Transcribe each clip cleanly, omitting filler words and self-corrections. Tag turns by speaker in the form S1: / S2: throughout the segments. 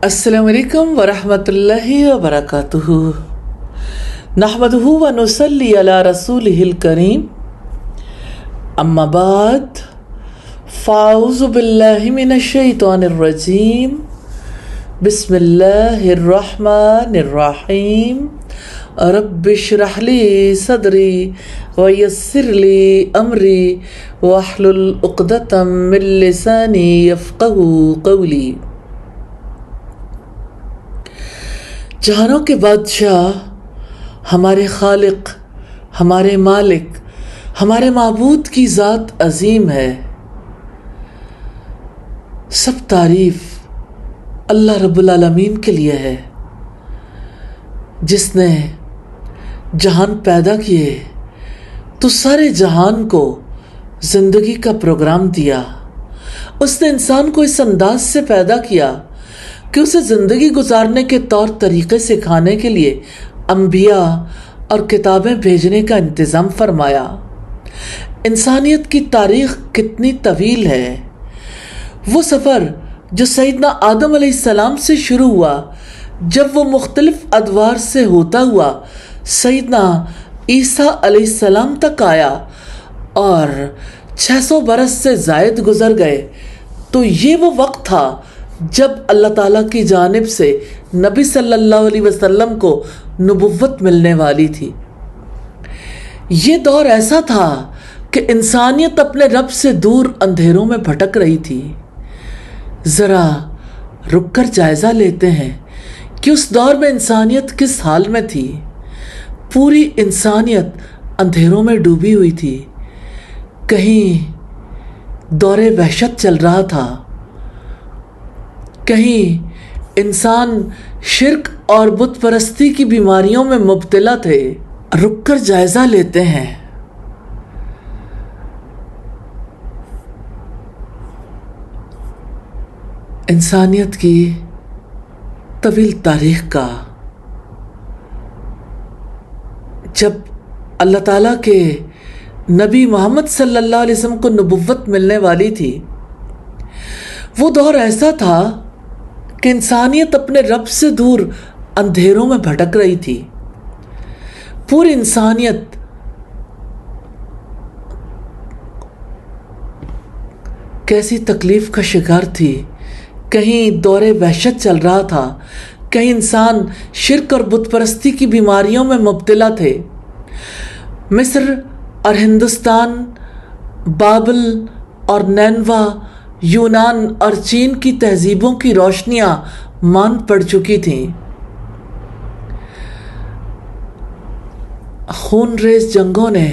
S1: السلام علیکم ورحمۃ اللہ وبرکاتہ نحمدہ و نصلی علی رسولہ الکریم اما بعد فاعوذ باللہ من الشیطان الرجیم بسم اللہ الرحمن الرحیم رب اشرح لی صدری ویسر لی امری واحلل عقدۃ من لسانی یفقہوا قولی۔ جہانوں کے بادشاہ، ہمارے خالق، ہمارے مالک، ہمارے معبود کی ذات عظیم ہے۔ سب تعریف اللہ رب العالمین کے لیے ہے، جس نے جہان پیدا کیے تو سارے جہان کو زندگی کا پروگرام دیا۔ اس نے انسان کو اس انداز سے پیدا کیا کہ اسے زندگی گزارنے کے طور طریقے سکھانے کے لیے انبیاء اور کتابیں بھیجنے کا انتظام فرمایا۔ انسانیت کی تاریخ کتنی طویل ہے۔ وہ سفر جو سیدنا آدم علیہ السلام سے شروع ہوا، جب وہ مختلف ادوار سے ہوتا ہوا سیدنا عیسیٰ علیہ السلام تک آیا اور 600 برس سے زائد گزر گئے، تو یہ وہ وقت تھا جب اللہ تعالیٰ کی جانب سے نبی صلی اللہ علیہ وسلم کو نبوت ملنے والی تھی۔ یہ دور ایسا تھا کہ انسانیت اپنے رب سے دور اندھیروں میں بھٹک رہی تھی۔ ذرا رک کر جائزہ لیتے ہیں کہ اس دور میں انسانیت کس حال میں تھی۔ پوری انسانیت اندھیروں میں ڈوبی ہوئی تھی۔ کہیں دور وحشت چل رہا تھا، کہیں انسان شرک اور بت پرستی کی بیماریوں میں مبتلا تھے۔ رک کر جائزہ لیتے ہیں۔ انسانیت کی طویل تاریخ کا، جب اللہ تعالیٰ کے نبی محمد صلی اللہ علیہ وسلم کو نبوت ملنے والی تھی، وہ دور ایسا تھا کہ انسانیت اپنے رب سے دور اندھیروں میں بھٹک رہی تھی۔ پوری انسانیت کیسی تکلیف کا شکار تھی۔ کہیں دور وحشت چل رہا تھا، کہیں انسان شرک اور بت پرستی کی بیماریوں میں مبتلا تھے۔ مصر اور ہندوستان، بابل اور نینوا، یونان اور چین کی تہذیبوں کی روشنیاں ماند پڑ چکی تھیں۔ خون ریز جنگوں نے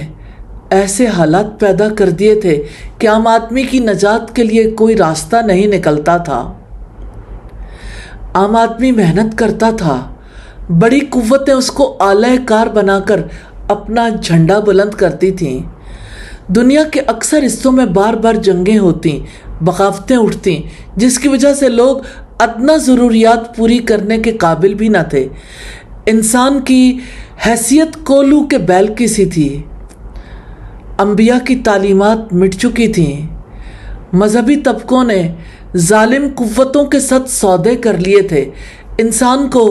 S1: ایسے حالات پیدا کر دیے تھے کہ عام آدمی کی نجات کے لیے کوئی راستہ نہیں نکلتا تھا۔ عام آدمی محنت کرتا تھا، بڑی قوتیں اس کو آلہ کار بنا کر اپنا جھنڈا بلند کرتی تھیں۔ دنیا کے اکثر حصوں میں بار بار جنگیں ہوتی، بغاوتیں اٹھتی، جس کی وجہ سے لوگ ادنا ضروریات پوری کرنے کے قابل بھی نہ تھے۔ انسان کی حیثیت کولو کے بیل کی سی تھی۔ انبیاء کی تعلیمات مٹ چکی تھیں۔ مذہبی طبقوں نے ظالم قوتوں کے ساتھ سودے کر لیے تھے۔ انسان کو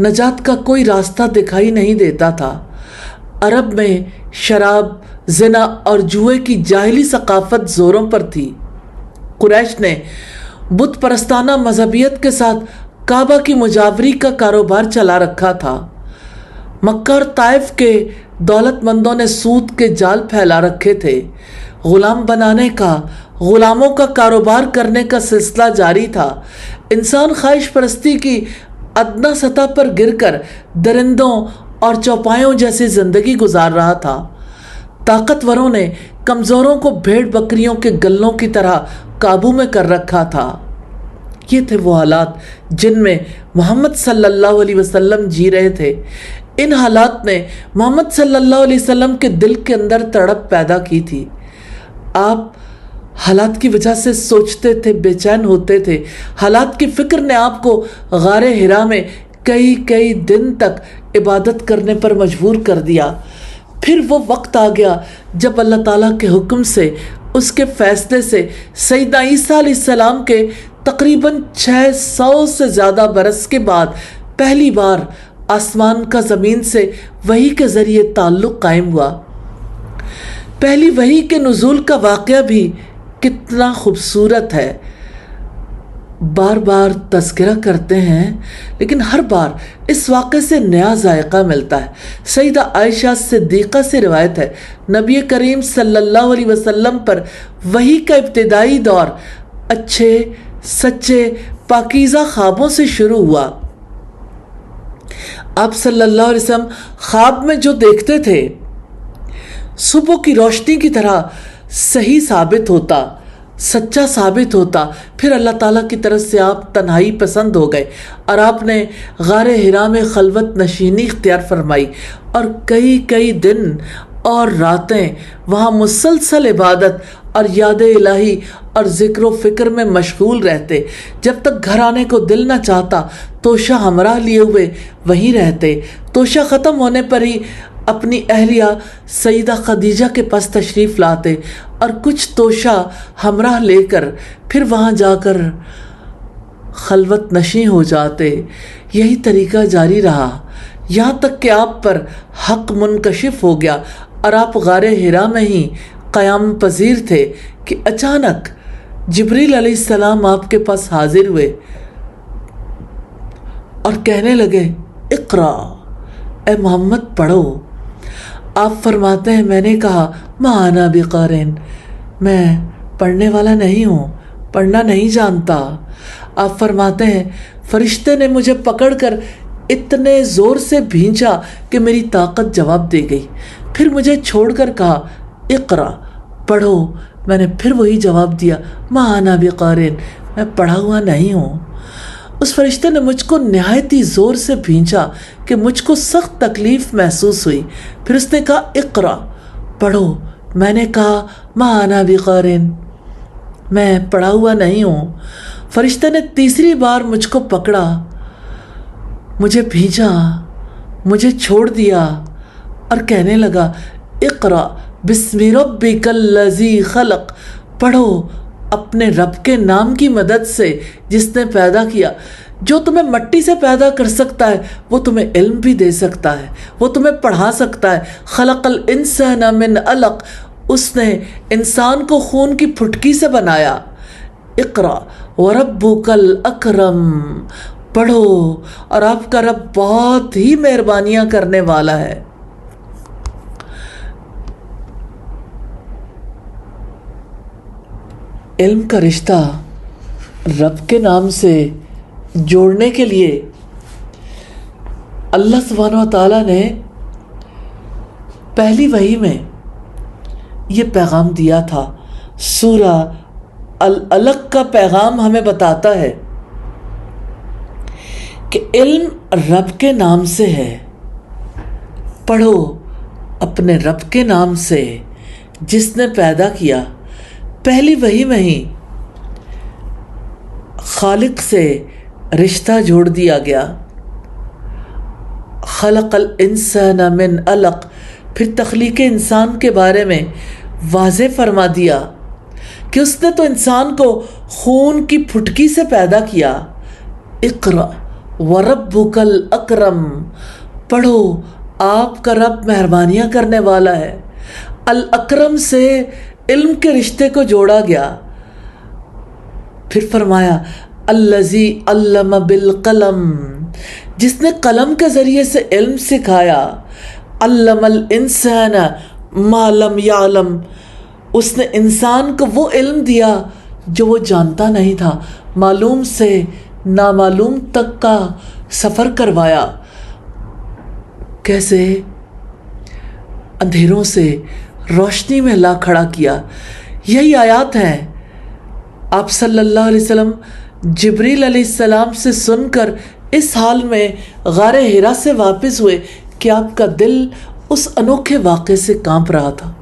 S1: نجات کا کوئی راستہ دکھائی نہیں دیتا تھا۔ عرب میں شراب، زنا اور جوئے کی جاہلی ثقافت زوروں پر تھی۔ قریش نے بت پرستانہ مذہبیت کے ساتھ کعبہ کی مجاوری کا کاروبار چلا رکھا تھا۔ مکہ اور طائف کے دولت مندوں نے سود کے جال پھیلا رکھے تھے۔ غلام بنانے کا، غلاموں کا کاروبار کرنے کا سلسلہ جاری تھا۔ انسان خواہش پرستی کی ادنا سطح پر گر کر درندوں اور چوپایوں جیسی زندگی گزار رہا تھا۔ طاقتوروں نے کمزوروں کو بھیڑ بکریوں کے گلوں کی طرح قابو میں کر رکھا تھا۔ یہ تھے وہ حالات جن میں محمد صلی اللہ علیہ وسلم جی رہے تھے۔ ان حالات نے محمد صلی اللہ علیہ وسلم کے دل کے اندر تڑپ پیدا کی تھی۔ آپ حالات کی وجہ سے سوچتے تھے، بے چین ہوتے تھے۔ حالات کی فکر نے آپ کو غار حرا میں کئی دن تک عبادت کرنے پر مجبور کر دیا۔ پھر وہ وقت آ گیا جب اللہ تعالیٰ کے حکم سے، اس کے فیصلے سے سیدنا عیسیٰ علیہ السلام کے تقریباً 600 سے زیادہ برس کے بعد پہلی بار آسمان کا زمین سے وحی کے ذریعے تعلق قائم ہوا۔ پہلی وحی کے نزول کا واقعہ بھی کتنا خوبصورت ہے، بار بار تذکرہ کرتے ہیں لیکن ہر بار اس واقعے سے نیا ذائقہ ملتا ہے۔ سیدہ عائشہ صدیقہ سے روایت ہے، نبی کریم صلی اللہ علیہ وسلم پر وحی کا ابتدائی دور اچھے سچے پاکیزہ خوابوں سے شروع ہوا۔ آپ صلی اللہ علیہ وسلم خواب میں جو دیکھتے تھے صبح کی روشنی کی طرح صحیح ثابت ہوتا، سچا ثابت ہوتا۔ پھر اللہ تعالیٰ کی طرف سے آپ تنہائی پسند ہو گئے اور آپ نے غار حرا میں خلوت نشینی اختیار فرمائی اور کئی دن اور راتیں وہاں مسلسل عبادت اور یاد الہی اور ذکر و فکر میں مشغول رہتے۔ جب تک گھر آنے کو دل نہ چاہتا توشہ ہمراہ لیے ہوئے وہیں رہتے۔ توشہ ختم ہونے پر ہی اپنی اہلیہ سیدہ خدیجہ کے پاس تشریف لاتے اور کچھ توشہ ہمراہ لے کر پھر وہاں جا کر خلوت نشیں ہو جاتے۔ یہی طریقہ جاری رہا یہاں تک کہ آپ پر حق منکشف ہو گیا اور آپ غار حرا میں ہی قیام پذیر تھے کہ اچانک جبریل علیہ السلام آپ کے پاس حاضر ہوئے اور کہنے لگے، اقرا، اے محمد پڑھو۔ آپ فرماتے ہیں، میں نے کہا، ما انا بقارئ، میں پڑھنے والا نہیں ہوں، پڑھنا نہیں جانتا۔ آپ فرماتے ہیں، فرشتے نے مجھے پکڑ کر اتنے زور سے بھینچا کہ میری طاقت جواب دے گئی، پھر مجھے چھوڑ کر کہا، اقرا، پڑھو۔ میں نے پھر وہی جواب دیا، ما انا بقارئ، میں پڑھا ہوا نہیں ہوں۔ اس فرشتے نے مجھ کو نہایت ہی زور سے بھینچا کہ مجھ کو سخت تکلیف محسوس ہوئی۔ پھر اس نے کہا، اقرا، پڑھو۔ میں نے کہا، ما انا بقارئ، میں پڑھا ہوا نہیں ہوں۔ فرشتے نے تیسری بار مجھ کو پکڑا، مجھے بھینچا، مجھے چھوڑ دیا اور کہنے لگا، اقرا بسم ربک الذی خلق، پڑھو اپنے رب کے نام کی مدد سے جس نے پیدا کیا۔ جو تمہیں مٹی سے پیدا کر سکتا ہے وہ تمہیں علم بھی دے سکتا ہے، وہ تمہیں پڑھا سکتا ہے۔ خلق الانسان من علق، اس نے انسان کو خون کی پھٹکی سے بنایا۔ اقرا وربک الاکرم، پڑھو اور آپ کا رب بہت ہی مہربانیاں کرنے والا ہے۔ علم کا رشتہ رب کے نام سے جوڑنے کے لیے اللہ سبحانہ و تعالیٰ نے پہلی وحی میں یہ پیغام دیا تھا۔ سورہ العلق کا پیغام ہمیں بتاتا ہے کہ علم رب کے نام سے ہے، پڑھو اپنے رب کے نام سے جس نے پیدا کیا۔ پہلی وحی میں ہی خالق سے رشتہ جوڑ دیا گیا۔ خلق الانسان من علق، پھر تخلیق انسان کے بارے میں واضح فرما دیا کہ اس نے تو انسان کو خون کی پھٹکی سے پیدا کیا۔ اقرا وربک الاکرم، پڑھو آپ کا رب مہربانیاں کرنے والا ہے۔ الاکرم سے علم کے رشتے کو جوڑا گیا۔ پھر فرمایا، الذی علم بالقلم، جس نے قلم کے ذریعے سے علم سکھایا۔ علم الانسان ما لم یعلم، اس نے انسان کو وہ علم دیا جو وہ جانتا نہیں تھا، معلوم سے نامعلوم تک کا سفر کروایا۔ کیسے؟ اندھیروں سے روشنی میں لا کھڑا کیا۔ یہی آیات ہیں آپ صلی اللہ علیہ وسلم جبریل علیہ السلام سے سن کر اس حال میں غار حرا سے واپس ہوئے کہ آپ کا دل اس انوکھے واقعے سے کانپ رہا تھا۔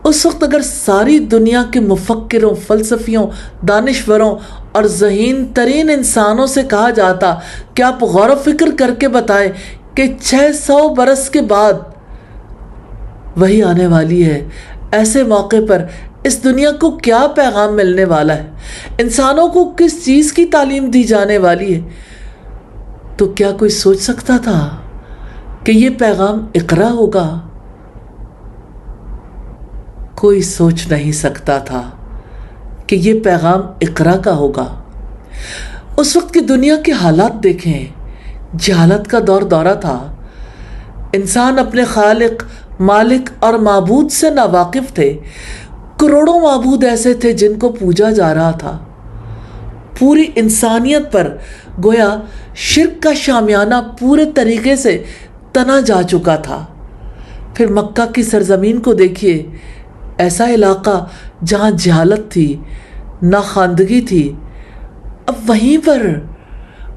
S1: اس وقت اگر ساری دنیا کے مفکروں، فلسفیوں، دانشوروں اور ذہین ترین انسانوں سے کہا جاتا کہ آپ غور و فکر کر کے بتائیں کہ 600 برس کے بعد وہی آنے والی ہے، ایسے موقع پر اس دنیا کو کیا پیغام ملنے والا ہے، انسانوں کو کس چیز کی تعلیم دی جانے والی ہے، تو کیا کوئی سوچ سکتا تھا کہ یہ پیغام اقرا ہوگا؟ کوئی سوچ نہیں سکتا تھا کہ یہ پیغام اقرا کا ہوگا۔ اس وقت کی دنیا کے حالات دیکھیں، جہالت کا دورہ تھا۔ انسان اپنے خالق، مالک اور معبود سے ناواقف تھے۔ کروڑوں معبود ایسے تھے جن کو پوجا جا رہا تھا۔ پوری انسانیت پر گویا شرک کا شامیانہ پورے طریقے سے تنا جا چکا تھا۔ پھر مکہ کی سرزمین کو دیکھیے، ایسا علاقہ جہاں جہالت تھی، ناخواندگی تھی، اب وہیں پر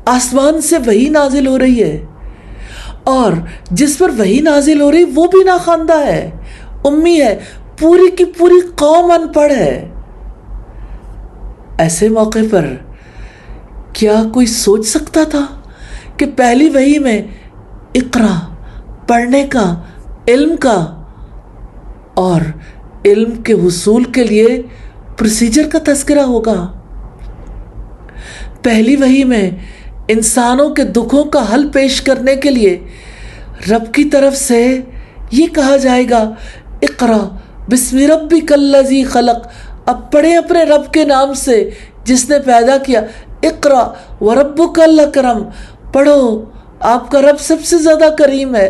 S1: آسمان سے وحی نازل ہو رہی ہے، اور جس پر وحی نازل ہو رہی وہ بھی ناخواندہ ہے، امی ہے، پوری کی پوری قوم ان پڑھ ہے۔ ایسے موقع پر کیا کوئی سوچ سکتا تھا کہ پہلی وحی میں اقرا، پڑھنے کا، علم کا اور علم کے حصول کے لیے پروسیجر کا تذکرہ ہوگا؟ پہلی وحی میں انسانوں کے دکھوں کا حل پیش کرنے کے لیے رب کی طرف سے یہ کہا جائے گا، اقرا بسم ربک الذی خلق، اب پڑھیں اپنے رب کے نام سے جس نے پیدا کیا، اقرا وربک الاکرم، پڑھو، آپ کا رب سب سے زیادہ کریم ہے۔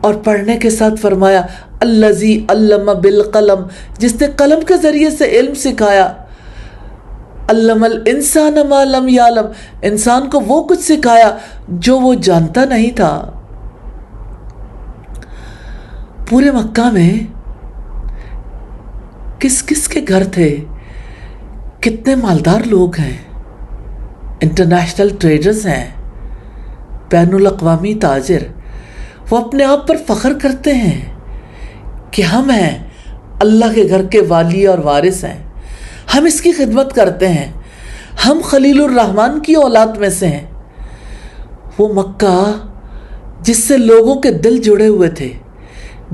S1: اور پڑھنے کے ساتھ فرمایا الذی علم بالقلم، جس نے قلم کے ذریعے سے علم سکھایا، علم الانسان ما لم یعلم، انسان کو وہ کچھ سکھایا جو وہ جانتا نہیں تھا۔ پورے مکہ میں کس کس کے گھر تھے، کتنے مالدار لوگ ہیں، انٹرنیشنل ٹریڈرز ہیں، بین الاقوامی تاجر، وہ اپنے آپ پر فخر کرتے ہیں کہ ہم ہیں اللہ کے گھر کے والی اور وارث ہیں، ہم اس کی خدمت کرتے ہیں، ہم خلیل الرحمن کی اولاد میں سے ہیں۔ وہ مکہ جس سے لوگوں کے دل جڑے ہوئے تھے،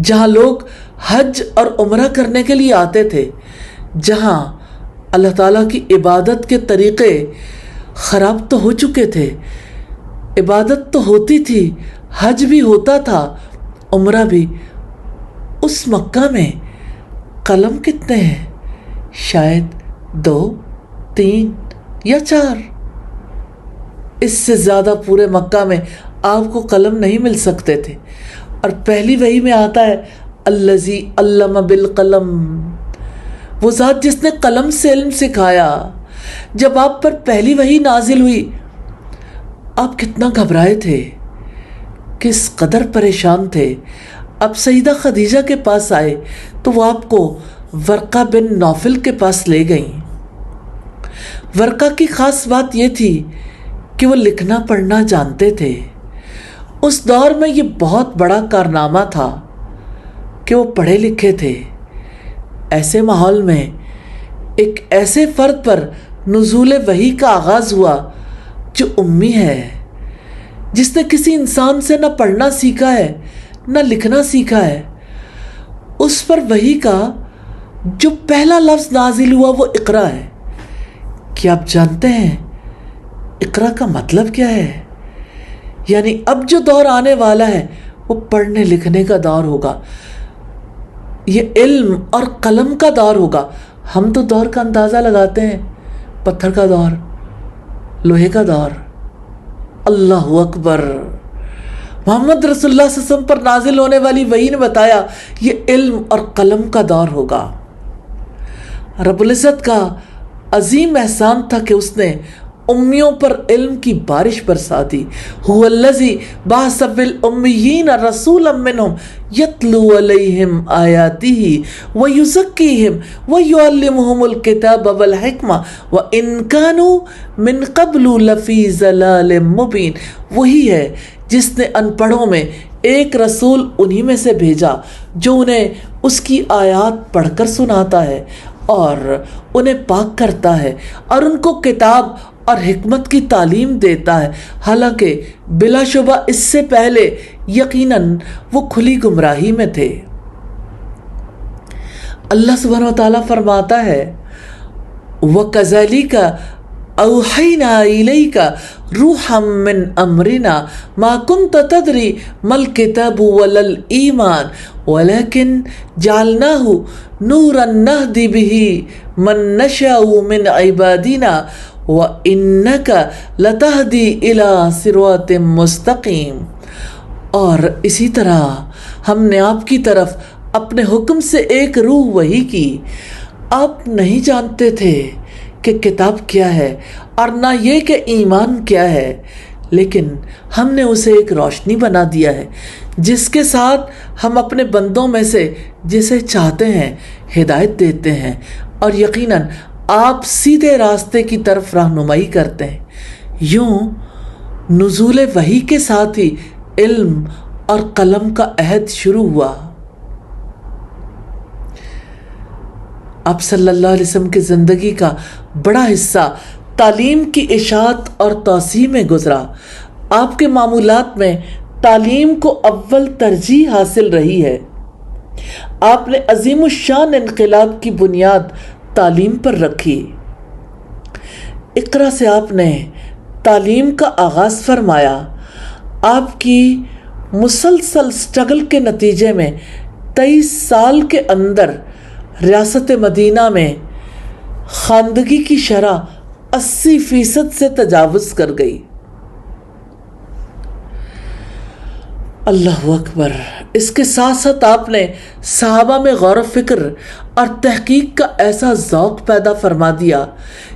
S1: جہاں لوگ حج اور عمرہ کرنے کے لیے آتے تھے، جہاں اللہ تعالیٰ کی عبادت کے طریقے خراب تو ہو چکے تھے، عبادت تو ہوتی تھی، حج بھی ہوتا تھا، عمرہ بھی، اس مکہ میں قلم کتنے ہیں؟ شاید 2، 3 یا 4، اس سے زیادہ پورے مکہ میں آپ کو قلم نہیں مل سکتے تھے۔ اور پہلی وحی میں آتا ہے الذی علم بالقلم، وہ ذات جس نے قلم سے علم سکھایا۔ جب آپ پر پہلی وحی نازل ہوئی، آپ کتنا گھبرائے تھے، کس قدر پریشان تھے۔ اب سیدہ خدیجہ کے پاس آئے تو وہ آپ کو ورقہ بن نوفل کے پاس لے گئیں۔ ورقہ کی خاص بات یہ تھی کہ وہ لکھنا پڑھنا جانتے تھے۔ اس دور میں یہ بہت بڑا کارنامہ تھا کہ وہ پڑھے لکھے تھے۔ ایسے ماحول میں ایک ایسے فرد پر نزول وحی کا آغاز ہوا جو امی ہے، جس نے کسی انسان سے نہ پڑھنا سیکھا ہے نہ لکھنا سیکھا ہے۔ اس پر وحی کا جو پہلا لفظ نازل ہوا وہ اقرا ہے۔ کیا آپ جانتے ہیں اقرا کا مطلب کیا ہے؟ یعنی اب جو دور آنے والا ہے وہ پڑھنے لکھنے کا دور ہوگا، یہ علم اور قلم کا دور ہوگا۔ ہم تو دور کا اندازہ لگاتے ہیں، پتھر کا دور، لوہے کا دور۔ اللہ اکبر! محمد رسول اللہ صلی اللہ علیہ وسلم پر نازل ہونے والی وحی نے بتایا یہ علم اور قلم کا دور ہوگا۔ رب العزت کا عظیم احسان تھا کہ اس نے امیوں پر علم کی بارش برسا دی۔ هو الذی بعث فی الامیین رسولا منہم یتلو علیہم آیاتہ ویزکیہم ویعلمہم الکتاب والحکمہ وان کانوا من قبل لفی ضلال مبین۔ وہی ہے جس نے ان پڑھوں میں ایک رسول انہی میں سے بھیجا جو انہیں اس کی آیات پڑھ کر سناتا ہے اور انہیں پاک کرتا ہے اور ان کو کتاب اور حکمت کی تعلیم دیتا ہے، حالانکہ بلا شبہ اس سے پہلے یقیناً وہ کھلی گمراہی میں تھے۔ اللہ سبحانہ و تعالیٰ فرماتا ہے وَكَذَلِكَ أَوْحَيْنَا إِلَيْكَ رُوحًا مِّنْ أَمْرِنَا مَا كُنْتَ تَدْرِي مَا الْكِتَابُ وَلَا الْإِيمَانُ وَلَكِنْ جَعَلْنَاهُ نُورًا نَهْدِي بِهِ مَن نَّشَاءُ مِنْ عِبَادِنَا وَإِنَّكَ لَتَهْدِي إِلَىٰ صِرَاطٍ مُّسْتَقِيمٍ۔ اور اسی طرح ہم نے آپ کی طرف اپنے حکم سے ایک روح وحی کی۔ آپ نہیں جانتے تھے کہ کتاب کیا ہے اور نہ یہ کہ ایمان کیا ہے، لیکن ہم نے اسے ایک روشنی بنا دیا ہے جس کے ساتھ ہم اپنے بندوں میں سے جسے چاہتے ہیں ہدایت دیتے ہیں، اور یقیناً آپ سیدھے راستے کی طرف رہنمائی کرتے ہیں۔ یوں نزول وحی کے ساتھ ہی علم اور قلم کا عہد شروع ہوا۔ آپ صلی اللہ علیہ وسلم کی زندگی کا بڑا حصہ تعلیم کی اشاعت اور توسیع میں گزرا۔ آپ کے معمولات میں تعلیم کو اول ترجیح حاصل رہی ہے۔ آپ نے عظیم الشان انقلاب کی بنیاد تعلیم پر رکھی۔ اقرا سے آپ نے تعلیم کا آغاز فرمایا۔ آپ کی مسلسل سٹرگل کے نتیجے میں 23 سال کے اندر ریاست مدینہ میں خواندگی کی شرح 80% سے تجاوز کر گئی۔ اللہ اکبر۔ اس کے ساتھ ساتھ آپ نے صحابہ میں غور و فکر اور تحقیق کا ایسا ذوق پیدا فرما دیا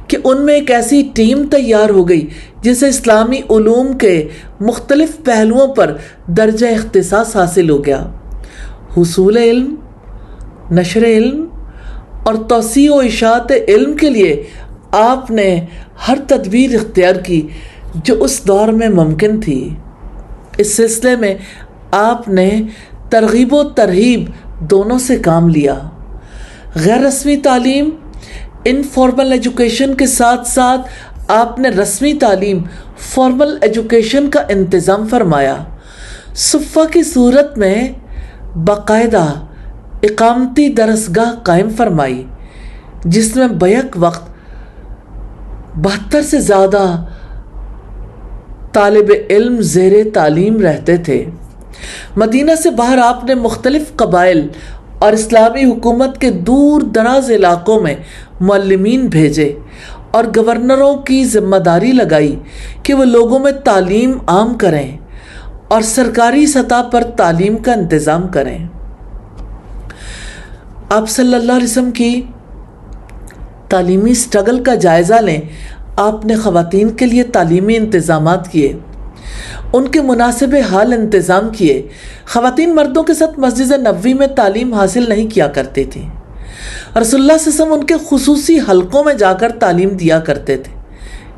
S1: کہ ان میں ایک ایسی ٹیم تیار ہو گئی جسے اسلامی علوم کے مختلف پہلوؤں پر درجہ اختصاص حاصل ہو گیا۔ حصول علم، نشر علم اور توسیع و اشاعت علم کے لیے آپ نے ہر تدبیر اختیار کی جو اس دور میں ممکن تھی۔ اس سلسلے میں آپ نے ترغیب و ترہیب دونوں سے کام لیا۔ غیر رسمی تعلیم، انفارمل ایجوکیشن کے ساتھ ساتھ آپ نے رسمی تعلیم، فارمل ایجوکیشن کا انتظام فرمایا۔ صفہ کی صورت میں باقاعدہ اقامتی درسگاہ قائم فرمائی جس میں بیک وقت 72 سے زیادہ طالب علم زیر تعلیم رہتے تھے۔ مدینہ سے باہر آپ نے مختلف قبائل اور اسلامی حکومت کے دور دراز علاقوں میں معلمین بھیجے اور گورنروں کی ذمہ داری لگائی کہ وہ لوگوں میں تعلیم عام کریں اور سرکاری سطح پر تعلیم کا انتظام کریں۔ آپ صلی اللہ علیہ وسلم کی تعلیمی سٹرگل کا جائزہ لیں۔ آپ نے خواتین کے لیے تعلیمی انتظامات کیے، ان کے مناسب حال انتظام کیے۔ خواتین مردوں کے ساتھ مسجد نبوی میں تعلیم حاصل نہیں کیا کرتی تھیں۔ رسول اللہ صلی اللہ علیہ وسلم ان کے خصوصی حلقوں میں جا کر تعلیم دیا کرتے تھے۔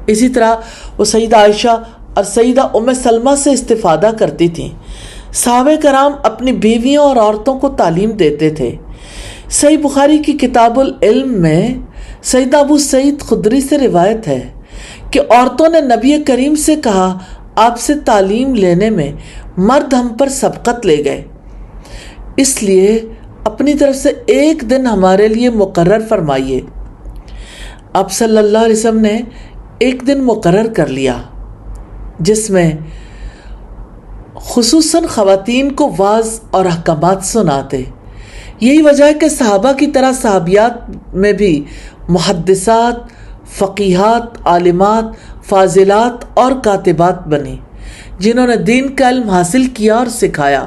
S1: اسی طرح وہ سیدہ عائشہ اور سیدہ ام سلمہ سے استفادہ کرتی تھیں۔ صحابہ کرام اپنی بیویوں اور عورتوں کو تعلیم دیتے تھے۔ صحیح بخاری کی کتاب العلم میں سیدہ ابو سعید خدری سے روایت ہے کہ عورتوں نے نبی کریم سے کہا آپ سے تعلیم لینے میں مرد ہم پر سبقت لے گئے، اس لیے اپنی طرف سے ایک دن ہمارے لیے مقرر فرمائیے۔ آپ صلی اللہ علیہ وسلم نے ایک دن مقرر کر لیا جس میں خصوصاً خواتین کو واعظ اور احکامات سناتے۔ یہی وجہ ہے کہ صحابہ کی طرح صحابیات میں بھی محدثات، فقیہات، عالمات، فاضلات اور کاتبات بنی جنہوں نے دین کا علم حاصل کیا اور سکھایا۔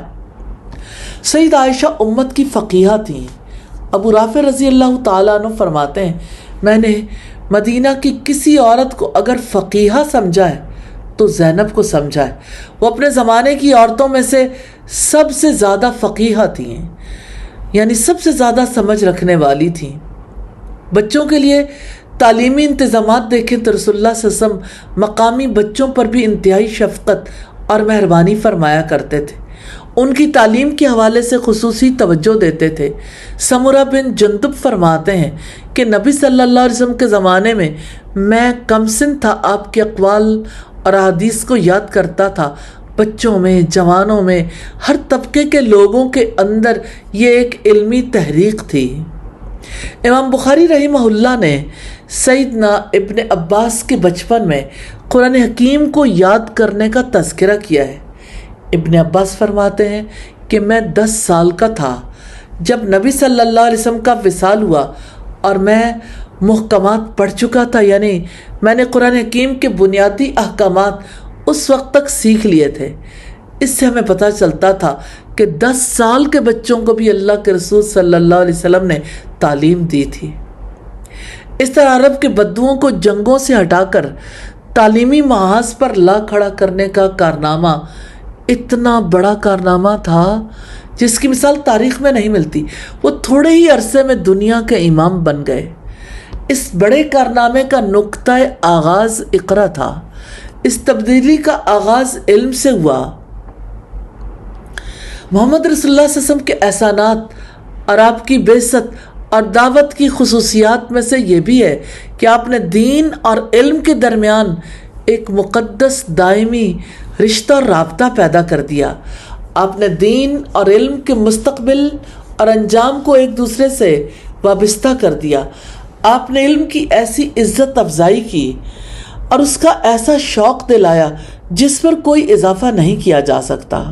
S1: سیدہ عائشہ امت کی فقیہہ تھیں۔ ابو رافع رضی اللہ تعالیٰ عنہ فرماتے ہیں میں نے مدینہ کی کسی عورت کو اگر فقیہہ سمجھا ہے تو زینب کو سمجھا ہے۔ وہ اپنے زمانے کی عورتوں میں سے سب سے زیادہ فقیہہ تھیں، یعنی سب سے زیادہ سمجھ رکھنے والی تھیں۔ بچوں کے لیے تعلیمی انتظامات دیکھیں تو رسول اللہ صلی اللہ علیہ وسلم مقامی بچوں پر بھی انتہائی شفقت اور مہربانی فرمایا کرتے تھے، ان کی تعلیم کے حوالے سے خصوصی توجہ دیتے تھے۔ سمرہ بن جندب فرماتے ہیں کہ نبی صلی اللہ علیہ وسلم کے زمانے میں کم سن تھا، آپ کے اقوال اور احادیث کو یاد کرتا تھا۔ بچوں میں، جوانوں میں، ہر طبقے کے لوگوں کے اندر یہ ایک علمی تحریک تھی۔ امام بخاری رحمہ اللہ نے سیدنا ابن عباس کے بچپن میں قرآن حکیم کو یاد کرنے کا تذکرہ کیا ہے۔ ابن عباس فرماتے ہیں کہ میں 10 سال کا تھا جب نبی صلی اللہ علیہ وسلم کا وصال ہوا اور میں محکمات پڑھ چکا تھا، یعنی میں نے قرآن حکیم کے بنیادی احکامات اس وقت تک سیکھ لیے تھے۔ اس سے ہمیں پتہ چلتا تھا کہ 10 سال کے بچوں کو بھی اللہ کے رسول صلی اللہ علیہ وسلم نے تعلیم دی تھی۔ اس طرح عرب کے بدوؤں کو جنگوں سے ہٹا کر تعلیمی محاذ پر لا کھڑا کرنے کا کارنامہ اتنا بڑا کارنامہ تھا جس کی مثال تاریخ میں نہیں ملتی۔ وہ تھوڑے ہی عرصے میں دنیا کے امام بن گئے۔ اس بڑے کارنامے کا نقطہ آغاز اقرا تھا۔ اس تبدیلی کا آغاز علم سے ہوا۔ محمد رسول اللہ صلی اللہ علیہ وسلم کے احسانات اور آپ کی بعثت اور دعوت کی خصوصیات میں سے یہ بھی ہے کہ آپ نے دین اور علم کے درمیان ایک مقدس دائمی رشتہ اور رابطہ پیدا کر دیا۔ آپ نے دین اور علم کے مستقبل اور انجام کو ایک دوسرے سے وابستہ کر دیا۔ آپ نے علم کی ایسی عزت افزائی کی اور اس کا ایسا شوق دلایا جس پر کوئی اضافہ نہیں کیا جا سکتا۔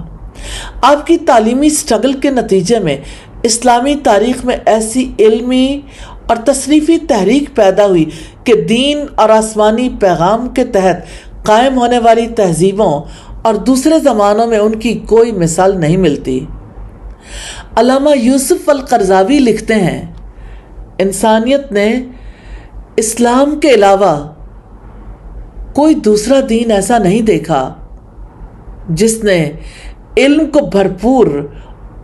S1: آپ کی تعلیمی سٹرگل کے نتیجے میں اسلامی تاریخ میں ایسی علمی اور تصنیفی تحریک پیدا ہوئی کہ دین اور آسمانی پیغام کے تحت قائم ہونے والی تہذیبوں اور دوسرے زمانوں میں ان کی کوئی مثال نہیں ملتی۔ علامہ یوسف القرضاوی لکھتے ہیں، انسانیت نے اسلام کے علاوہ کوئی دوسرا دین ایسا نہیں دیکھا جس نے علم کو بھرپور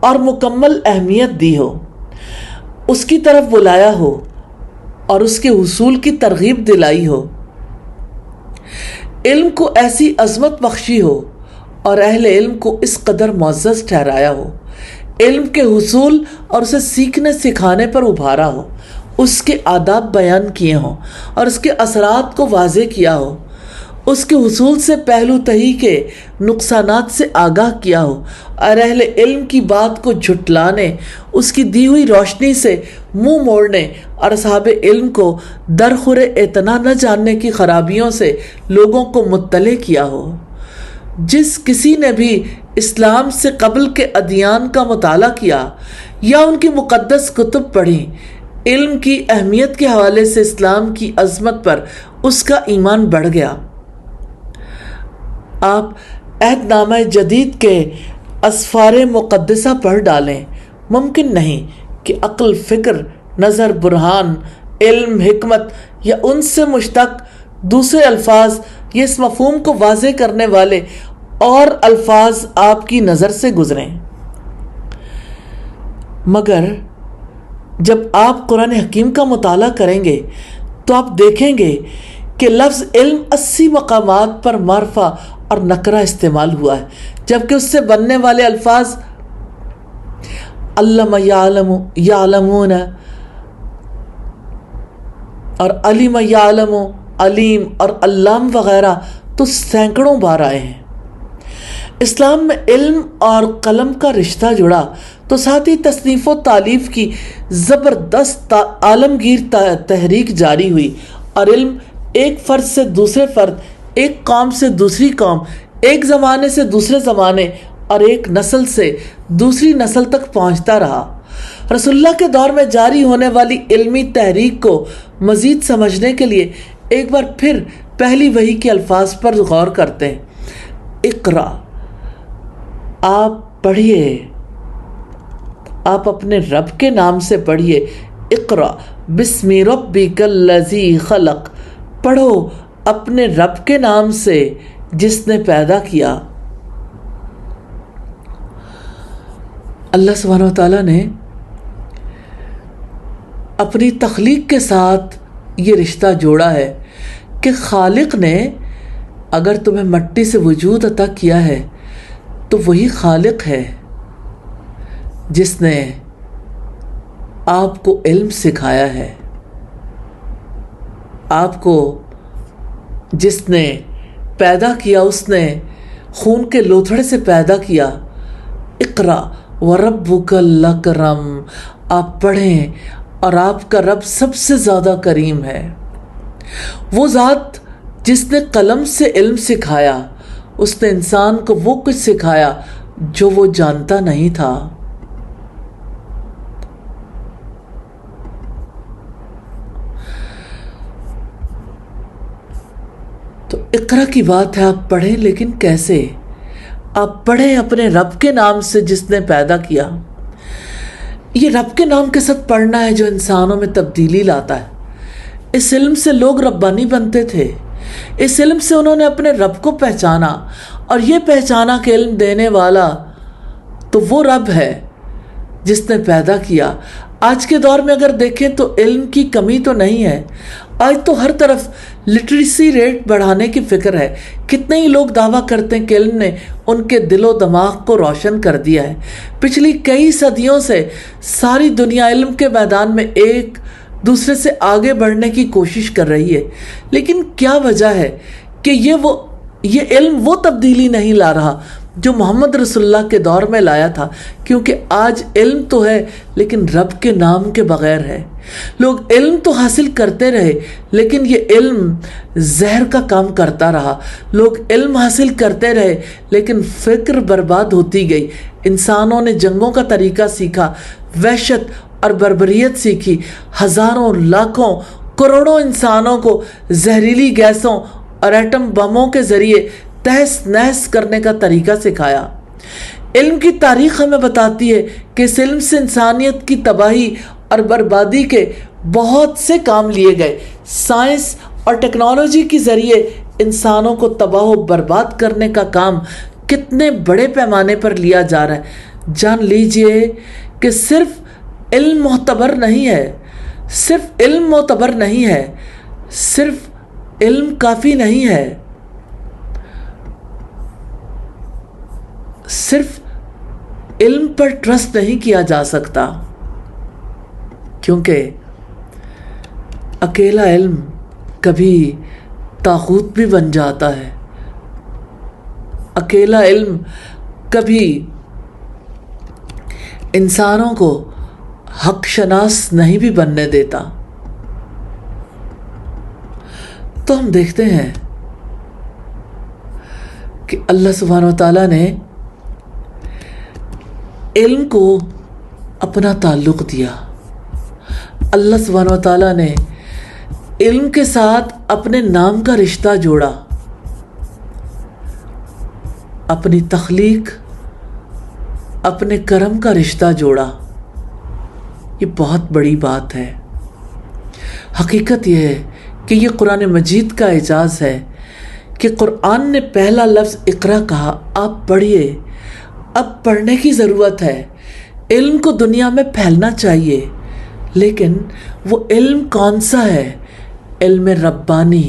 S1: اور مکمل اہمیت دی ہو، اس کی طرف بلایا ہو اور اس کے حصول کی ترغیب دلائی ہو، علم کو ایسی عظمت بخشی ہو اور اہل علم کو اس قدر معزز ٹھہرایا ہو، علم کے حصول اور اسے سیکھنے سکھانے پر ابھارا ہو، اس کے آداب بیان کیے ہوں اور اس کے اثرات کو واضح کیا ہو، اس کے حصول سے پہلو تہی کے نقصانات سے آگاہ کیا ہو اور اہل علم کی بات کو جھٹلانے، اس کی دی ہوئی روشنی سے منہ موڑنے اور اصحاب علم کو درخور اعتنا نہ جاننے کی خرابیوں سے لوگوں کو مطلع کیا ہو۔ جس کسی نے بھی اسلام سے قبل کے ادیان کا مطالعہ کیا یا ان کی مقدس کتب پڑھی، علم کی اہمیت کے حوالے سے اسلام کی عظمت پر اس کا ایمان بڑھ گیا۔ آپ عہد نامہ جدید کے اسفار مقدسہ پڑھ ڈالیں، ممکن نہیں کہ عقل، فکر، نظر، برہان، علم، حکمت یا ان سے مشتق دوسرے الفاظ یہ اس مفہوم کو واضح کرنے والے اور الفاظ آپ کی نظر سے گزریں۔ مگر جب آپ قرآن حکیم کا مطالعہ کریں گے تو آپ دیکھیں گے کہ لفظ علم 80 مقامات پر معرفہ اور نکرہ استعمال ہوا ہے، جبکہ اس سے بننے والے الفاظ علم، یعلم، یعلمون اور علم، یعلم، علیم اور علام وغیرہ تو سینکڑوں بار آئے ہیں۔ اسلام میں علم اور قلم کا رشتہ جڑا تو ساتھ ہی تصنیف و تالیف کی زبردست عالمگیر تحریک جاری ہوئی اور علم ایک فرد سے دوسرے فرد، ایک قوم سے دوسری قوم، ایک زمانے سے دوسرے زمانے اور ایک نسل سے دوسری نسل تک پہنچتا رہا۔ رسول اللہ کے دور میں جاری ہونے والی علمی تحریک کو مزید سمجھنے کے لیے ایک بار پھر پہلی وحی کے الفاظ پر غور کرتے ہیں۔ اقرا، آپ پڑھیے، آپ اپنے رب کے نام سے پڑھیے۔ اقرا بسم ربک الذی خلق، پڑھو اپنے رب کے نام سے جس نے پیدا کیا۔ اللہ سبحانہ وتعالیٰ نے اپنی تخلیق کے ساتھ یہ رشتہ جوڑا ہے کہ خالق نے اگر تمہیں مٹی سے وجود عطا کیا ہے تو وہی خالق ہے جس نے آپ کو علم سکھایا ہے، آپ کو جس نے پیدا کیا اس نے خون کے لوتھڑے سے پیدا کیا۔ اقرا وربک الاکرم، آپ پڑھیں، اور آپ کا رب سب سے زیادہ کریم ہے۔ وہ ذات جس نے قلم سے علم سکھایا، اس نے انسان کو وہ کچھ سکھایا جو وہ جانتا نہیں تھا۔ تو اقرا کی بات ہے، آپ پڑھیں، لیکن کیسے؟ آپ پڑھیں اپنے رب کے نام سے جس نے پیدا کیا۔ یہ رب کے نام کے ساتھ پڑھنا ہے جو انسانوں میں تبدیلی لاتا ہے۔ اس علم سے لوگ ربانی بنتے تھے، اس علم سے انہوں نے اپنے رب کو پہچانا، اور یہ پہچانا کہ علم دینے والا تو وہ رب ہے جس نے پیدا کیا۔ آج کے دور میں اگر دیکھیں تو علم کی کمی تو نہیں ہے، آج تو ہر طرف لٹریسی ریٹ بڑھانے کی فکر ہے۔ کتنے ہی لوگ دعویٰ کرتے ہیں کہ علم نے ان کے دل و دماغ کو روشن کر دیا ہے۔ پچھلی کئی صدیوں سے ساری دنیا علم کے میدان میں ایک دوسرے سے آگے بڑھنے کی کوشش کر رہی ہے، لیکن کیا وجہ ہے کہ یہ علم وہ تبدیلی نہیں لا رہا جو محمد رسول اللہ کے دور میں لایا تھا؟ کیونکہ آج علم تو ہے لیکن رب کے نام کے بغیر ہے۔ لوگ علم تو حاصل کرتے رہے لیکن یہ علم زہر کا کام کرتا رہا۔ لوگ علم حاصل کرتے رہے لیکن فکر برباد ہوتی گئی۔ انسانوں نے جنگوں کا طریقہ سیکھا، وحشت اور بربریت سیکھی، ہزاروں، لاکھوں، کروڑوں انسانوں کو زہریلی گیسوں اور ایٹم بموں کے ذریعے تہس نہس کرنے کا طریقہ سکھایا۔ علم کی تاریخ ہمیں بتاتی ہے کہ اس علم سے انسانیت کی تباہی اور بربادی کے بہت سے کام لیے گئے۔ سائنس اور ٹیکنالوجی کے ذریعے انسانوں کو تباہ و برباد کرنے کا کام کتنے بڑے پیمانے پر لیا جا رہا ہے۔ جان لیجئے کہ صرف علم معتبر نہیں ہے، صرف علم معتبر نہیں ہے، صرف علم کافی نہیں ہے، صرف علم پر ٹرسٹ نہیں کیا جا سکتا، کیونکہ اکیلا علم کبھی طاغوت بھی بن جاتا ہے، اکیلا علم کبھی انسانوں کو حق شناس نہیں بھی بننے دیتا۔ تو ہم دیکھتے ہیں کہ اللہ سبحانہ و تعالیٰ نے علم کو اپنا تعلق دیا۔ اللہ سبحانہ و تعالیٰ نے علم کے ساتھ اپنے نام کا رشتہ جوڑا، اپنی تخلیق، اپنے کرم کا رشتہ جوڑا۔ یہ بہت بڑی بات ہے۔ حقیقت یہ ہے کہ یہ قرآن مجید کا اعجاز ہے کہ قرآن نے پہلا لفظ اقرا کہا، آپ پڑھیے۔ اب پڑھنے کی ضرورت ہے، علم کو دنیا میں پھیلنا چاہیے، لیکن وہ علم کون سا ہے؟ علم ربانی،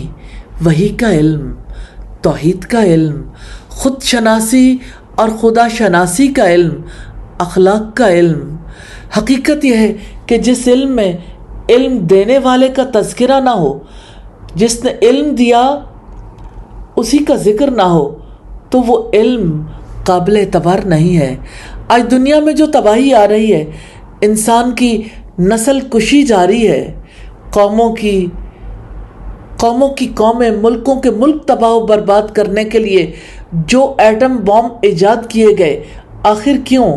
S1: وحی کا علم، توحید کا علم، خود شناسی اور خدا شناسی کا علم، اخلاق کا علم۔ حقیقت یہ ہے کہ جس علم میں علم دینے والے کا تذکرہ نہ ہو، جس نے علم دیا اسی کا ذکر نہ ہو، تو وہ علم قابل اعتبار نہیں ہے۔ آج دنیا میں جو تباہی آ رہی ہے، انسان کی نسل کشی جاری ہے، قوموں کی قومیں، ملکوں کے ملک تباہ و برباد کرنے کے لیے جو ایٹم بم ایجاد کیے گئے، آخر کیوں؟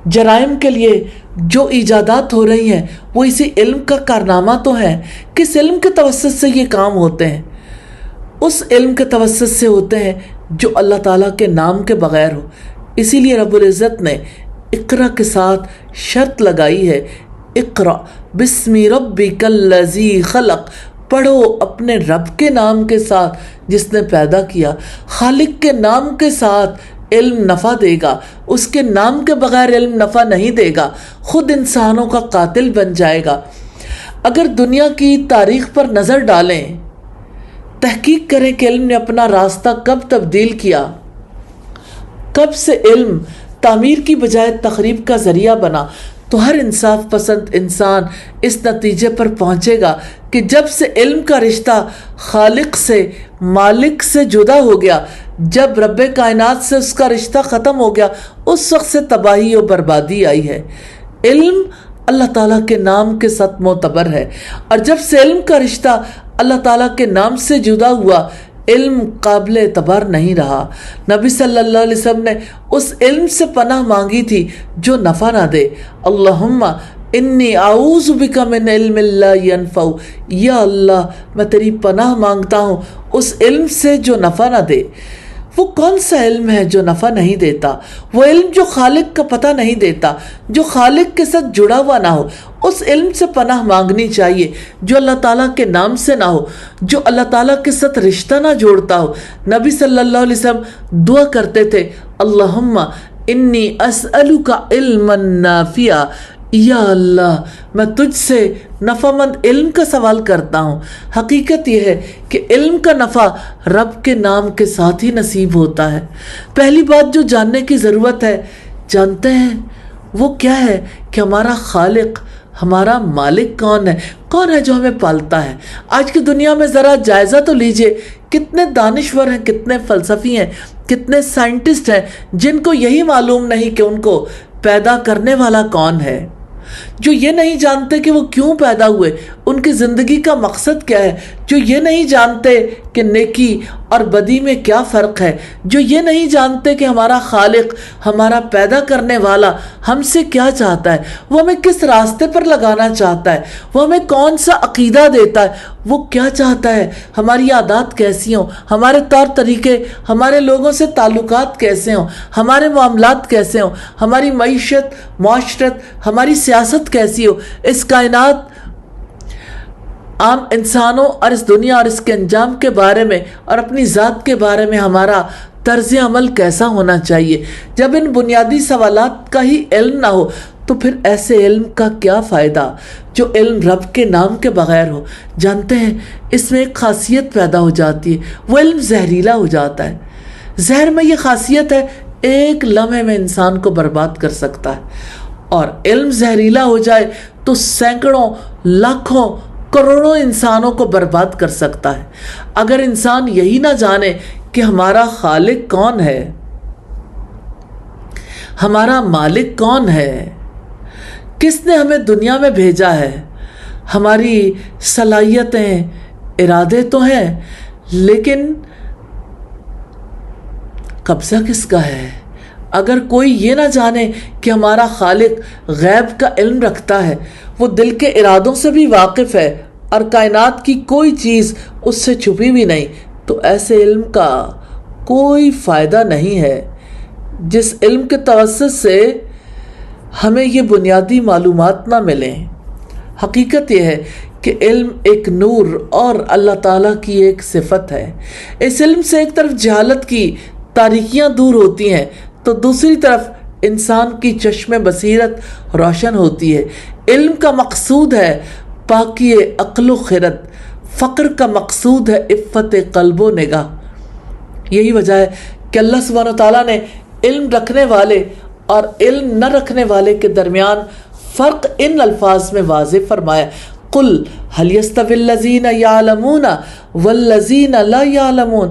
S1: جرائم کے لیے جو ایجادات ہو رہی ہیں وہ اسی علم کا کارنامہ تو ہے۔ کس علم کے توسط سے یہ کام ہوتے ہیں؟ اس علم کے توسط سے ہوتے ہیں جو اللہ تعالیٰ کے نام کے بغیر ہو۔ اسی لیے رب العزت نے اقرا کے ساتھ شرط لگائی ہے، اقرا بسم ربک الذی خلق، پڑھو اپنے رب کے نام کے ساتھ جس نے پیدا کیا۔ خالق کے نام کے ساتھ علم نفع دے گا، اس کے نام کے بغیر علم نفع نہیں دے گا، خود انسانوں کا قاتل بن جائے گا۔ اگر دنیا کی تاریخ پر نظر ڈالیں، تحقیق کریں کہ علم نے اپنا راستہ کب تبدیل کیا، کب سے علم تعمیر کی بجائے تخریب کا ذریعہ بنا، تو ہر انصاف پسند انسان اس نتیجے پر پہنچے گا کہ جب سے علم کا رشتہ خالق سے، مالک سے جدا ہو گیا، جب رب کائنات سے اس کا رشتہ ختم ہو گیا، اس وقت سے تباہی و بربادی آئی ہے۔ علم اللہ تعالیٰ کے نام کے ساتھ معتبر ہے، اور جب سے علم کا رشتہ اللہ تعالیٰ کے نام سے جدا ہوا، علم قابل اعتبار نہیں رہا۔ نبی صلی اللہ علیہ وسلم نے اس علم سے پناہ مانگی تھی جو نفع نہ دے۔ اللہم انی اعوذ بک من علم لا ینفع، یا اللہ میں تیری پناہ مانگتا ہوں اس علم سے جو نفع نہ دے۔ وہ کون سا علم ہے جو نفع نہیں دیتا؟ وہ علم جو خالق کا پتہ نہیں دیتا، جو خالق کے ساتھ جڑا ہوا نہ ہو۔ اس علم سے پناہ مانگنی چاہیے جو اللہ تعالیٰ کے نام سے نہ ہو، جو اللہ تعالیٰ کے ساتھ رشتہ نہ جوڑتا ہو۔ نبی صلی اللہ علیہ وسلم دعا کرتے تھے، اللہم انی اسألک علما نافعا، یا اللہ میں تجھ سے نفع مند علم کا سوال کرتا ہوں۔ حقیقت یہ ہے کہ علم کا نفع رب کے نام کے ساتھ ہی نصیب ہوتا ہے۔ پہلی بات جو جاننے کی ضرورت ہے، جانتے ہیں وہ کیا ہے؟ کہ ہمارا خالق، ہمارا مالک کون ہے جو ہمیں پالتا ہے۔ آج کی دنیا میں ذرا جائزہ تو لیجئے، کتنے دانشور ہیں، کتنے فلسفی ہیں، کتنے سائنٹسٹ ہیں جن کو یہی معلوم نہیں کہ ان کو پیدا کرنے والا کون ہے، جو یہ نہیں جانتے کہ وہ کیوں پیدا ہوئے، ان کی زندگی کا مقصد کیا ہے، جو یہ نہیں جانتے کہ نیکی اور بدی میں کیا فرق ہے، جو یہ نہیں جانتے کہ ہمارا خالق، ہمارا پیدا کرنے والا ہم سے کیا چاہتا ہے، وہ ہمیں کس راستے پر لگانا چاہتا ہے، وہ ہمیں کون سا عقیدہ دیتا ہے، وہ کیا چاہتا ہے، ہماری عادات کیسی ہوں، ہمارے طور طریقے، ہمارے لوگوں سے تعلقات کیسے ہوں، ہمارے معاملات کیسے ہوں، ہماری معیشت، معاشرت، ہماری سیاست کیسی ہو، اس کائنات، عام انسانوں اور اس دنیا اور اس کے انجام کے بارے میں اور اپنی ذات کے بارے میں ہمارا طرز عمل کیسا ہونا چاہیے۔ جب ان بنیادی سوالات کا ہی علم نہ ہو تو پھر ایسے علم کا کیا فائدہ جو علم رب کے نام کے بغیر ہو۔ جانتے ہیں اس میں ایک خاصیت پیدا ہو جاتی ہے، وہ علم زہریلا ہو جاتا ہے۔ زہر میں یہ خاصیت ہے، ایک لمحے میں انسان کو برباد کر سکتا ہے، اور علم زہریلا ہو جائے تو سینکڑوں، لاکھوں، کروڑوں انسانوں کو برباد کر سکتا ہے۔ اگر انسان یہی نہ جانے کہ ہمارا خالق کون ہے، ہمارا مالک کون ہے، کس نے ہمیں دنیا میں بھیجا ہے، ہماری صلاحیتیں، ارادے تو ہیں لیکن قبضہ کس کا ہے، اگر کوئی یہ نہ جانے کہ ہمارا خالق غیب کا علم رکھتا ہے، وہ دل کے ارادوں سے بھی واقف ہے اور کائنات کی کوئی چیز اس سے چھپی بھی نہیں، تو ایسے علم کا کوئی فائدہ نہیں ہے جس علم کے توسط سے ہمیں یہ بنیادی معلومات نہ ملیں۔ حقیقت یہ ہے کہ علم ایک نور اور اللہ تعالیٰ کی ایک صفت ہے۔ اس علم سے ایک طرف جہالت کی تاریکیاں دور ہوتی ہیں تو دوسری طرف انسان کی چشم بصیرت روشن ہوتی ہے۔ علم کا مقصود ہے پاکی عقل و خرد، فقر کا مقصود ہے عفت قلب و نگاہ۔ یہی وجہ ہے کہ اللہ سبحانہ وتعالیٰ نے علم رکھنے والے اور علم نہ رکھنے والے کے درمیان فرق ان الفاظ میں واضح فرمایا، قُلْ هَلْ يَسْتَوِي الَّذِينَ يَعْلَمُونَ وَالَّذِينَ لَا يَعْلَمُونَ۔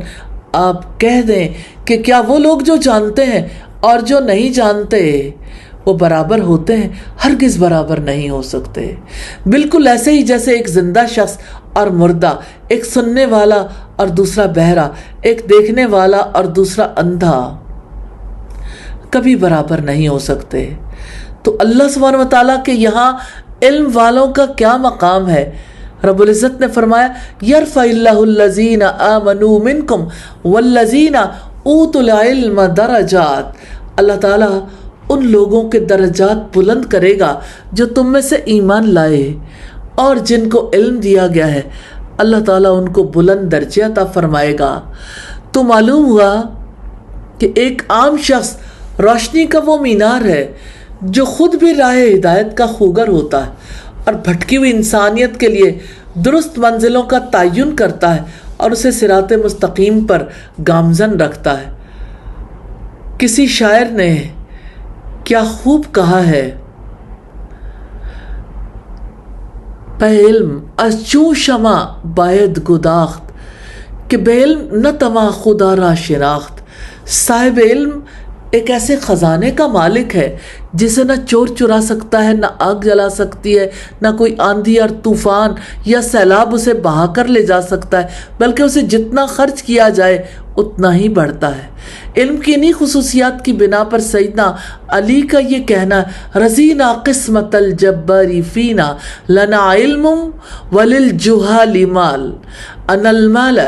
S1: آپ کہہ دیں کہ کیا وہ لوگ جو جانتے ہیں اور جو نہیں جانتے وہ برابر ہوتے ہیں؟ ہرگز برابر نہیں ہو سکتے۔ بالکل ایسے ہی جیسے ایک زندہ شخص اور مردہ، ایک سننے والا اور دوسرا بہرا، ایک دیکھنے والا اور دوسرا اندھا کبھی برابر نہیں ہو سکتے۔ تو اللہ سبحانہ وتعالیٰ کے یہاں علم والوں کا کیا مقام ہے؟ رب العزت نے فرمایا، يَرْفَعِ اللَّهُ الَّذِينَ آمَنُوا مِنْكُمْ وَالَّذِينَ أُوتُوا الْعِلْمَ دَرَجَاتٍ۔ اللہ تعالیٰ ان لوگوں کے درجات بلند کرے گا جو تم میں سے ایمان لائے اور جن کو علم دیا گیا ہے، اللہ تعالیٰ ان کو بلند درجے عطا فرمائے گا۔ تو معلوم ہوا کہ ایک عام شخص روشنی کا وہ مینار ہے جو خود بھی راہ ہدایت کا خوگر ہوتا ہے اور بھٹکی ہوئی انسانیت کے لیے درست منزلوں کا تعین کرتا ہے اور اسے صراط مستقیم پر گامزن رکھتا ہے۔ کسی شاعر نے کیا خوب کہا ہے، پہ علم از چون شمع باید گداخت، کہ بے علم نہ تما خدا را شناخت۔ صاحب علم ایک ایسے خزانے کا مالک ہے جسے نہ چور چرا سکتا ہے، نہ آگ جلا سکتی ہے، نہ کوئی آندھی اور طوفان یا سیلاب اسے بہا کر لے جا سکتا ہے، بلکہ اسے جتنا خرچ کیا جائے اتنا ہی بڑھتا ہے۔ علم کی انہی خصوصیات کی بنا پر سیدنا علی کا یہ کہنا رضینا قسمت الجباری فینا لنا علم وللجہال مال ان المال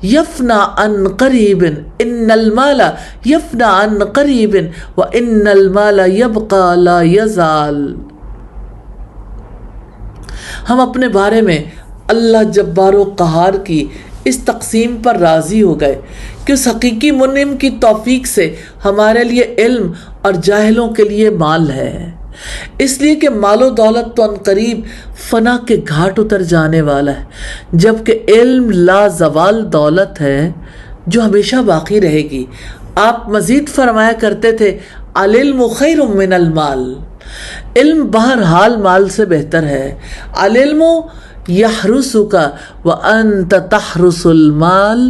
S1: یفنا عن قریب ان المال یفنا عن قریب وان المال یبقى لا یزال۔ ہم اپنے بارے میں اللہ جبار و قہار کی اس تقسیم پر راضی ہو گئے کہ اس حقیقی منعم کی توفیق سے ہمارے لیے علم اور جاہلوں کے لیے مال ہے، اس لیے کہ مال و دولت تو عنقریب فنا کے گھاٹ اتر جانے والا ہے، جبکہ علم لا زوال دولت ہے جو ہمیشہ باقی رہے گی۔ آپ مزید فرمایا کرتے تھے العلم خیر من المال، علم بہرحال مال سے بہتر ہے۔ العلم یحرسک وانت تحرس المال،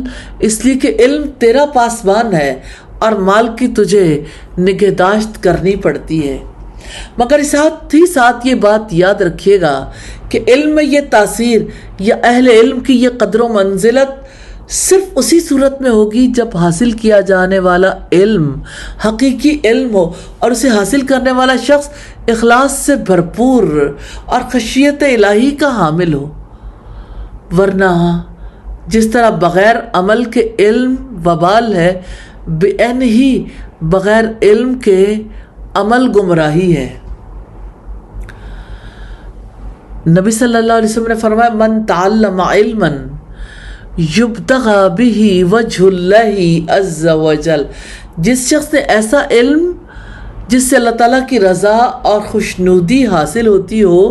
S1: اس لیے کہ علم تیرا پاسبان ہے اور مال کی تجھے نگہداشت کرنی پڑتی ہے۔ مگر ساتھ ہی ساتھ یہ بات یاد رکھیے گا کہ علم میں یہ تاثیر یا اہل علم کی یہ قدر و منزلت صرف اسی صورت میں ہوگی جب حاصل کیا جانے والا علم حقیقی علم ہو اور اسے حاصل کرنے والا شخص اخلاص سے بھرپور اور خشیت الہی کا حامل ہو، ورنہ جس طرح بغیر عمل کے علم وبال ہے، بعین ہی بغیر علم کے عمل گمراہی ہے۔ نبی صلی اللہ علیہ وسلم نے فرمایا من تعلم علما یبتغى به وجہ اللہ عز وجل، جس شخص نے ایسا علم جس سے اللہ تعالیٰ کی رضا اور خوشنودی حاصل ہوتی ہو،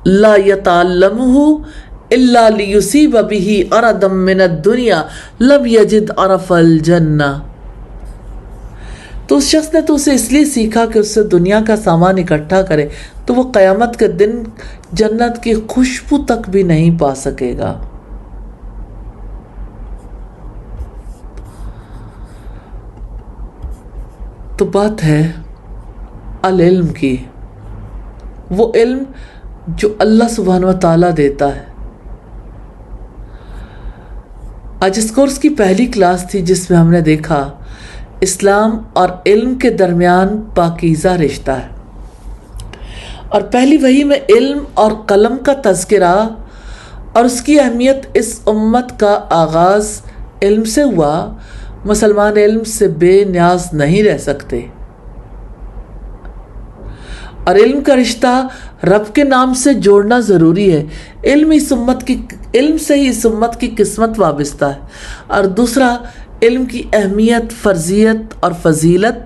S1: لا يتعلمه الا لیصیب به عرضا من الدنیا لم یجد عرف الجنہ، تو اس شخص نے تو اسے اس لیے سیکھا کہ اس سے دنیا کا سامان اکٹھا کرے، تو وہ قیامت کے دن جنت کی خوشبو تک بھی نہیں پا سکے گا۔ تو بات ہے العلم کی، وہ علم جو اللہ سبحانہ و تعالیٰ دیتا ہے۔ آج اس کورس کی پہلی کلاس تھی جس میں ہم نے دیکھا اسلام اور علم کے درمیان پاکیزہ رشتہ ہے، اور پہلی وحی میں علم اور قلم کا تذکرہ اور اس کی اہمیت، اس امت کا آغاز علم سے ہوا۔ مسلمان علم سے بے نیاز نہیں رہ سکتے، اور علم کا رشتہ رب کے نام سے جوڑنا ضروری ہے۔ علم سے ہی اس امت کی قسمت وابستہ ہے۔ اور دوسرا، علم کی اہمیت، فرضیت اور فضیلت۔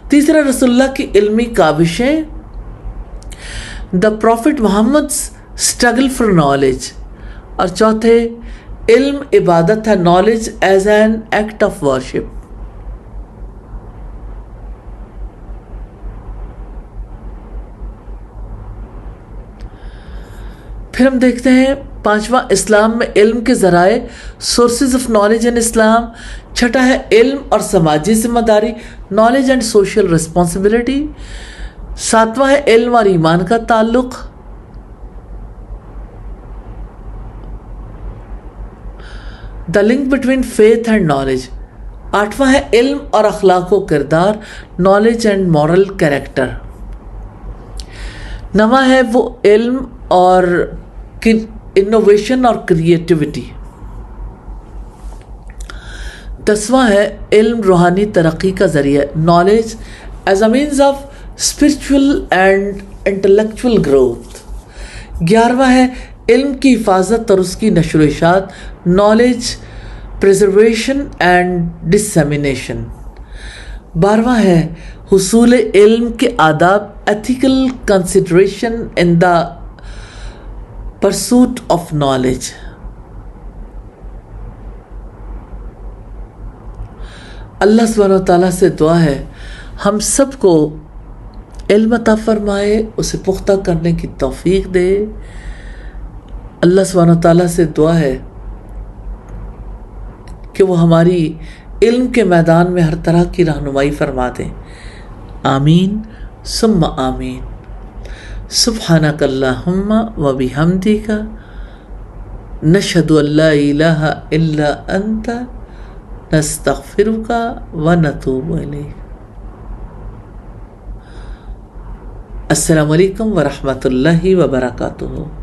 S1: تیسرا، رسول اللہ کی علمی کاوشیں، دا پروفٹ محمد's struggle for knowledge۔ اور چوتھے، علم عبادت ہے، knowledge as an act of worship۔ پھر ہم دیکھتے ہیں پانچواں، اسلام میں علم کے ذرائع، سورسز آف نالج ان اسلام۔ چھٹا ہے علم اور سماجی ذمہ داری، نالج اینڈ سوشل ریسپانسبلٹی۔ ساتواں ہے علم اور ایمان کا تعلق۔ The link between faith and knowledge. آٹھواں ہے علم اور اخلاق و کردار، نالج اینڈ مورل کیریکٹر۔ نواں ہے وہ علم اور انوویشن اور کریٹیوٹی۔ دسواں ہے علم روحانی ترقی کا ذریعہ، knowledge as a means of spiritual and intellectual growth. گیارہواں ہے علم کی حفاظت اور اس کی نشر و اشاعت، نالج پریزرویشن اینڈ ڈسیمینیشن۔ بارہواں ہے حصول علم کے آداب، ethical consideration in the pursuit of knowledge. اللہ سبحانہ و تعالیٰ سے دعا ہے ہم سب کو علم عطا فرمائے، اسے پختہ کرنے کی توفیق دے۔ اللہ سبحانہ و تعالیٰ سے دعا ہے کہ وہ ہماری علم کے میدان میں ہر طرح کی رہنمائی فرما دیں. آمین ثم آمین. سبحانک اللہم و بحمدک نشہد ان لا الہ الا انت نستغفرک و نتوب الیک. السلام علیکم ورحمۃ اللہ وبرکاتہ.